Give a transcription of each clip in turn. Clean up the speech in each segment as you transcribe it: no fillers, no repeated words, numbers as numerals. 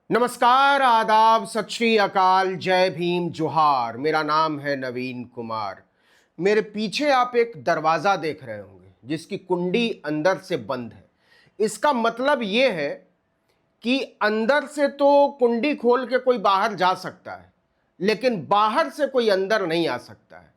नमस्कार, आदाब, सत श्री अकाल, जय भीम, जोहार। मेरा नाम है नवीन कुमार। मेरे पीछे आप एक दरवाज़ा देख रहे होंगे जिसकी कुंडी अंदर से बंद है। इसका मतलब ये है कि अंदर से तो कुंडी खोल के कोई बाहर जा सकता है, लेकिन बाहर से कोई अंदर नहीं आ सकता है।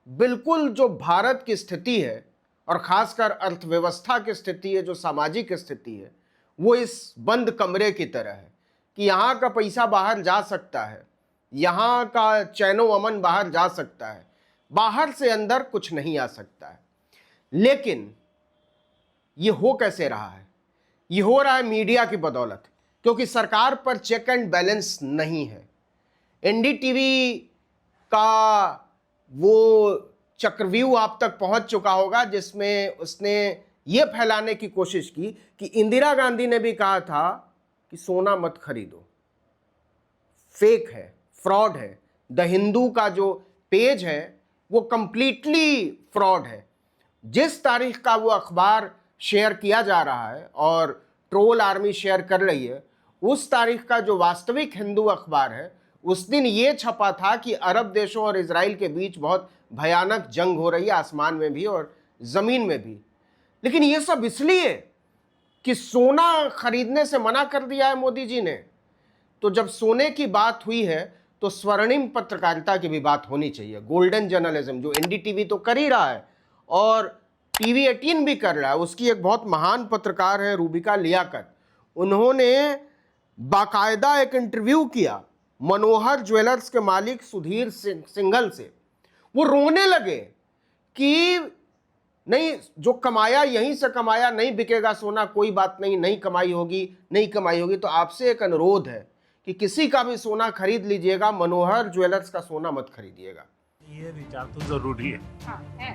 बिल्कुल जो भारत की स्थिति है और खासकर अर्थव्यवस्था की स्थिति है, जो सामाजिक स्थिति है, वो इस बंद कमरे की तरह है कि यहाँ का पैसा बाहर जा सकता है, यहाँ का चैनो अमन बाहर जा सकता है, बाहर से अंदर कुछ नहीं आ सकता है। लेकिन ये हो कैसे रहा है? ये हो रहा है मीडिया की बदौलत, क्योंकि सरकार पर चेक एंड बैलेंस नहीं है। एनडीटीवी का वो चक्रव्यूह आप तक पहुंच चुका होगा जिसमें उसने ये फैलाने की कोशिश की कि इंदिरा गांधी ने भी कहा था कि सोना मत खरीदो, फेक है, फ्रॉड है। द हिंदू का जो पेज है वो कंप्लीटली फ्रॉड है। जिस तारीख का वो अखबार शेयर किया जा रहा है और ट्रोल आर्मी शेयर कर रही है, उस तारीख का जो वास्तविक हिंदू अखबार है, उस दिन ये छपा था कि अरब देशों और इजराइल के बीच बहुत भयानक जंग हो रही है, आसमान में भी और ज़मीन में भी। लेकिन ये सब इसलिए कि सोना खरीदने से मना कर दिया है मोदी जी ने। तो जब सोने की बात हुई है तो स्वर्णिम पत्रकारिता की भी बात होनी चाहिए। गोल्डन जर्नलिज्म जो एनडीटीवी तो कर ही रहा है और टीवी 18 भी कर रहा है। उसकी एक बहुत महान पत्रकार है रूबिका लियाकत, उन्होंने बाकायदा एक इंटरव्यू किया मनोहर ज्वेलर्स के मालिक सुधीर सिंघल से। वो रोने लगे कि नहीं, जो कमाया यहीं से कमाया, नहीं बिकेगा सोना, कोई बात नहीं, नहीं कमाई होगी, नहीं कमाई होगी। तो आपसे एक अनुरोध है कि किसी का भी सोना खरीद लीजिएगा, मनोहर ज्वेलर्स का सोना मत खरीदिएगा। ये रिचार्ज तो जरूरी है। हाँ, है।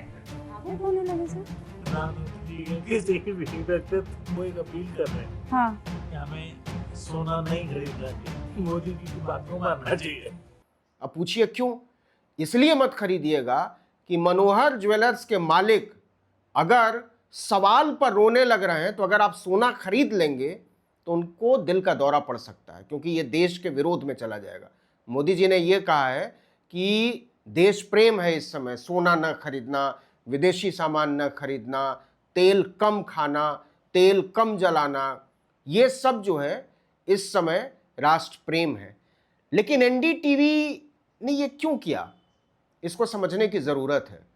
आगे बोलने लगे सर। किसी भी व्यक्ति वो एक अपील कर रहे हैं हाँ। कि हमें सोना नहीं खरीदना चाहिए, मोदी जी की बात को मानना चाहिए। अब पूछिए क्यों? इसलिए मत खरीदिएगा कि मनोहर ज्वेलर्स के मालिक अगर सवाल पर रोने लग रहे हैं, तो अगर आप सोना खरीद लेंगे तो उनको दिल का दौरा पड़ सकता है, क्योंकि ये देश के विरोध में चला जाएगा। मोदी जी ने ये कहा है कि देश प्रेम है इस समय, सोना न खरीदना, विदेशी सामान न खरीदना, तेल कम खाना, तेल कम जलाना, ये सब जो है इस समय राष्ट्र प्रेम है। लेकिन एनडीटीवी ने ये क्यों किया, इसको समझने की ज़रूरत है।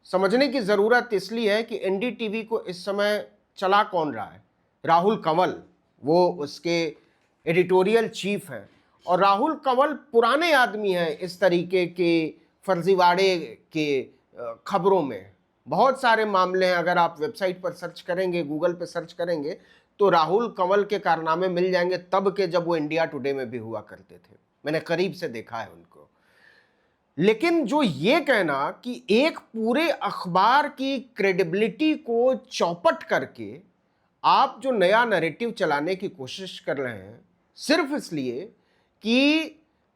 समझने की ज़रूरत इसलिए है कि एनडीटीवी को इस समय चला कौन रहा है? राहुल कंवल, वो उसके एडिटोरियल चीफ हैं। और राहुल कंवल पुराने आदमी हैं इस तरीके के फर्जीवाड़े के खबरों में। बहुत सारे मामले हैं, अगर आप वेबसाइट पर सर्च करेंगे, गूगल पर सर्च करेंगे, तो राहुल कंवल के कारनामे मिल जाएंगे, तब के जब वो इंडिया टुडे में भी हुआ करते थे। मैंने करीब से देखा है उनको। लेकिन जो ये कहना कि एक पूरे अखबार की क्रेडिबिलिटी को चौपट करके आप जो नया नैरेटिव चलाने की कोशिश कर रहे हैं, सिर्फ इसलिए कि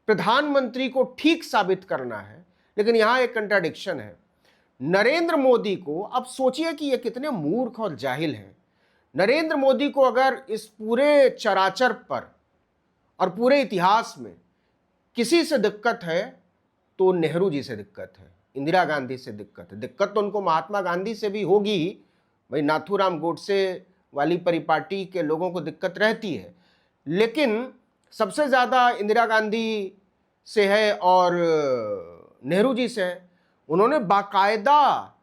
प्रधानमंत्री को ठीक साबित करना है। लेकिन यहां एक कंट्राडिक्शन है। नरेंद्र मोदी को, अब सोचिए कि ये कितने मूर्ख और जाहिल हैं। नरेंद्र मोदी को अगर इस पूरे चराचर पर और पूरे इतिहास में किसी से दिक्कत है तो नेहरू जी से दिक्कत है, इंदिरा गांधी से दिक्कत है। दिक्कत तो उनको महात्मा गांधी से भी होगी ही, भाई नाथूराम गोडसे वाली परिपाटी के लोगों को दिक्कत रहती है, लेकिन सबसे ज़्यादा इंदिरा गांधी से है और नेहरू जी से है। उन्होंने बाकायदा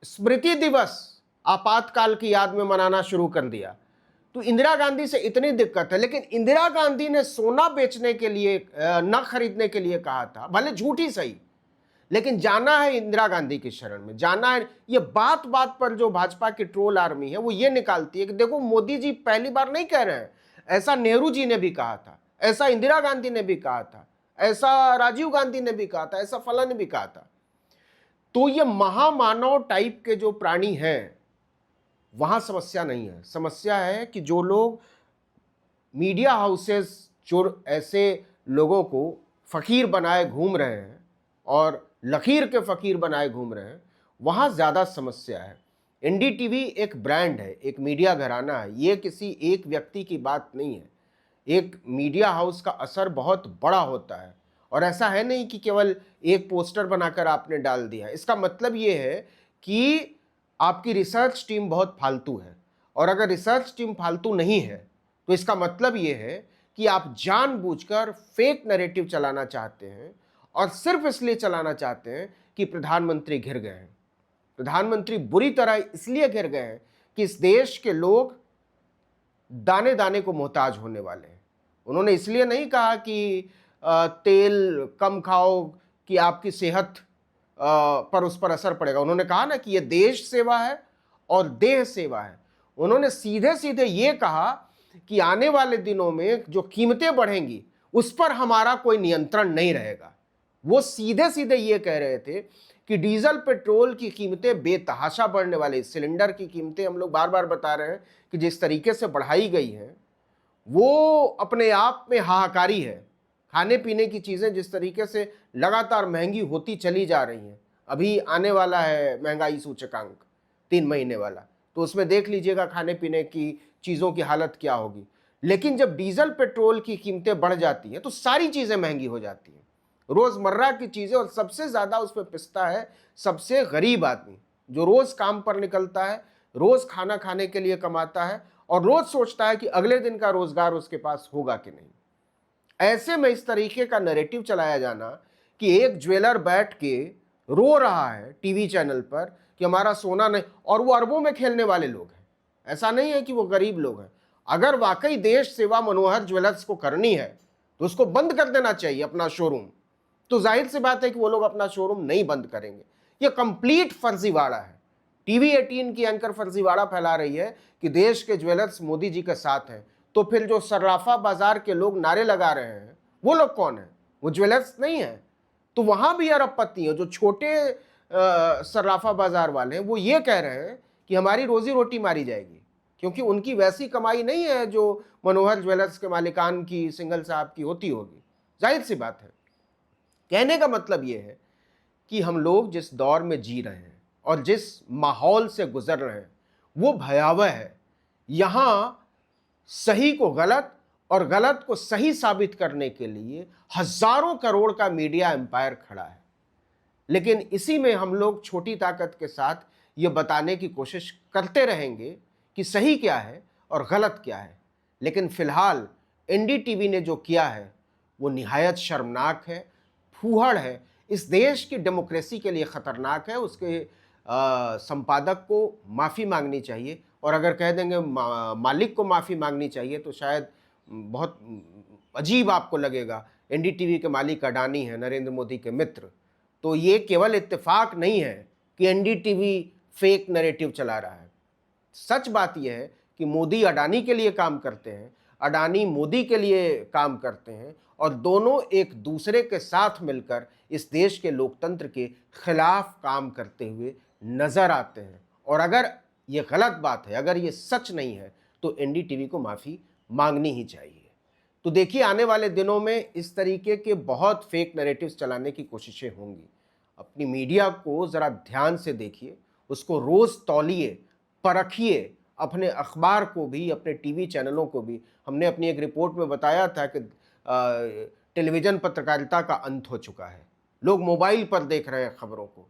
स्मृति दिवस आपातकाल की याद में मनाना शुरू कर दिया। तो इंदिरा गांधी से इतनी दिक्कत है, लेकिन इंदिरा गांधी ने सोना बेचने के लिए, न खरीदने के लिए कहा था, भले झूठी सही, लेकिन जाना है इंदिरा गांधी की शरण में, जाना है। ये बात बात पर जो भाजपा की ट्रोल आर्मी है वो ये निकालती है कि देखो मोदी जी पहली बार नहीं कह रहे हैं, ऐसा नेहरू जी ने भी कहा था, ऐसा इंदिरा गांधी ने भी कहा था, ऐसा राजीव गांधी ने भी कहा था, ऐसा फलां ने भी कहा था। तो ये महामानव टाइप के जो प्राणी हैं, वहां समस्या नहीं है। समस्या है कि जो लोग मीडिया हाउसेस जो ऐसे लोगों को फकीर बनाए घूम रहे हैं और लकीर के फकीर बनाए घूम रहे हैं, वहां ज़्यादा समस्या है। एनडीटीवी एक ब्रांड है, एक मीडिया घराना है, ये किसी एक व्यक्ति की बात नहीं है। एक मीडिया हाउस का असर बहुत बड़ा होता है। और ऐसा है नहीं कि केवल एक पोस्टर बनाकर आपने डाल दिया। इसका मतलब ये है कि आपकी रिसर्च टीम बहुत फालतू है, और अगर रिसर्च टीम फालतू नहीं है तो इसका मतलब ये है कि आप जानबूझकर फेक नैरेटिव चलाना चाहते हैं, और सिर्फ इसलिए चलाना चाहते हैं कि प्रधानमंत्री घिर गए हैं। प्रधानमंत्री बुरी तरह इसलिए घिर गए हैं कि इस देश के लोग दाने दाने को मोहताज होने वाले हैं। उन्होंने इसलिए नहीं कहा कि तेल कम खाओ कि आपकी सेहत पर उस पर असर पड़ेगा। उन्होंने कहा ना कि ये देश सेवा है और देह सेवा है। उन्होंने सीधे सीधे ये कहा कि आने वाले दिनों में जो कीमतें बढ़ेंगी उस पर हमारा कोई नियंत्रण नहीं रहेगा। वो सीधे सीधे ये कह रहे थे कि डीजल पेट्रोल की कीमतें बेतहाशा बढ़ने वाली, सिलेंडर की कीमतें हम लोग बार बार बता रहे हैं कि जिस तरीके से बढ़ाई गई हैं वो अपने आप में हाहाकारी है। खाने पीने की चीज़ें जिस तरीके से लगातार महंगी होती चली जा रही हैं, अभी आने वाला है महंगाई सूचकांक 3 महीने वाला, तो उसमें देख लीजिएगा खाने पीने की चीज़ों की हालत क्या होगी। लेकिन जब डीजल पेट्रोल की कीमतें बढ़ जाती हैं तो सारी चीज़ें महंगी हो जाती हैं, रोज़मर्रा की चीज़ें, और सबसे ज़्यादा उसमें पिसता है सबसे गरीब आदमी, जो रोज़ काम पर निकलता है, रोज़ खाना खाने के लिए कमाता है, और रोज़ सोचता है कि अगले दिन का रोज़गार उसके पास होगा कि नहीं। ऐसे में इस तरीके का नैरेटिव चलाया जाना कि एक ज्वेलर बैठ के रो रहा है टीवी चैनल पर कि हमारा सोना नहीं, और वो अरबों में खेलने वाले लोग हैं, ऐसा नहीं है कि वो गरीब लोग हैं। अगर वाकई देश सेवा मनोहर ज्वेलर्स को करनी है तो उसको बंद कर देना चाहिए अपना शोरूम। तो जाहिर सी बात है कि वो लोग अपना शोरूम नहीं बंद करेंगे। ये कंप्लीट फर्जीवाड़ा है। टीवी 18 की एंकर फर्जीवाड़ा फैला रही है कि देश के ज्वेलर्स मोदी जी के साथ हैं। तो फिर जो सर्राफा बाजार के लोग नारे लगा रहे हैं वो लोग कौन है? वो ज्वेलर्स नहीं है। तो वहां भी अरबपति है, जो छोटे सर्राफा बाजार वाले हैं, वो ये कह रहे हैं कि हमारी रोजी रोटी मारी जाएगी, क्योंकि उनकी वैसी कमाई नहीं है जो मनोहर ज्वेलर्स के मालिकान की, सिंघल साहब की होती होगी। जाहिर सी बात है। कहने का मतलब ये है कि हम लोग जिस दौर में जी रहे हैं और जिस माहौल से गुजर रहे हैं वो भयावह है। यहां सही को गलत और गलत को सही साबित करने के लिए हजारों करोड़ का मीडिया एम्पायर खड़ा है, लेकिन इसी में हम लोग छोटी ताकत के साथ ये बताने की कोशिश करते रहेंगे कि सही क्या है और गलत क्या है। लेकिन फिलहाल एनडीटीवी ने जो किया है वो निहायत शर्मनाक है, फूहड़ है, इस देश की डेमोक्रेसी के लिए खतरनाक है। उसके संपादक को माफ़ी मांगनी चाहिए, और अगर कह देंगे मालिक को माफ़ी मांगनी चाहिए तो शायद बहुत अजीब आपको लगेगा। एनडीटीवी के मालिक अडानी हैं, नरेंद्र मोदी के मित्र। तो ये केवल इत्तेफाक नहीं है कि एनडीटीवी फेक नैरेटिव चला रहा है। सच बात यह है कि मोदी अडानी के लिए काम करते हैं, अडानी मोदी के लिए काम करते हैं, और दोनों एक दूसरे के साथ मिलकर इस देश के लोकतंत्र के खिलाफ काम करते हुए नजर आते हैं। और अगर ये गलत बात है, अगर ये सच नहीं है, तो एनडीटीवी को माफ़ी मांगनी ही चाहिए। तो देखिए, आने वाले दिनों में इस तरीके के बहुत फेक नैरेटिव्स चलाने की कोशिशें होंगी। अपनी मीडिया को ज़रा ध्यान से देखिए, उसको रोज़ तौलिए, परखिए, अपने अखबार को भी, अपने टीवी चैनलों को भी। हमने अपनी एक रिपोर्ट में बताया था कि टेलीविज़न पत्रकारिता का अंत हो चुका है। लोग मोबाइल पर देख रहे हैं खबरों को।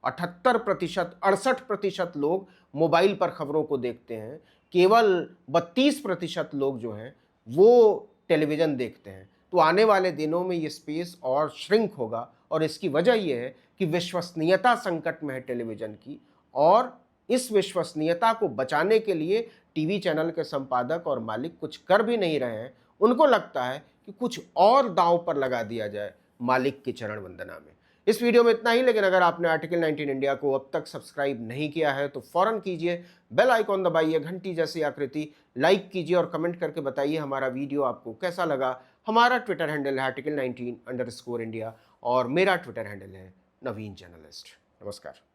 78%, 68% लोग मोबाइल पर खबरों को देखते हैं। केवल 32% लोग जो हैं वो टेलीविज़न देखते हैं। तो आने वाले दिनों में ये स्पेस और श्रिंक होगा, और इसकी वजह यह है कि विश्वसनीयता संकट में है टेलीविज़न की, और इस विश्वसनीयता को बचाने के लिए टीवी चैनल के संपादक और मालिक कुछ कर भी नहीं रहे हैं। उनको लगता है कि कुछ और दांव पर लगा दिया जाए मालिक की चरण वंदना में। इस वीडियो में इतना ही, लेकिन अगर आपने आर्टिकल 19 इंडिया को अब तक सब्सक्राइब नहीं किया है तो फौरन कीजिए, बेल आइकॉन दबाइए, घंटी जैसी आकृति, लाइक कीजिए और कमेंट करके बताइए हमारा वीडियो आपको कैसा लगा। हमारा ट्विटर हैंडल है article19_India और मेरा ट्विटर हैंडल है नवीन जर्नलिस्ट। नमस्कार।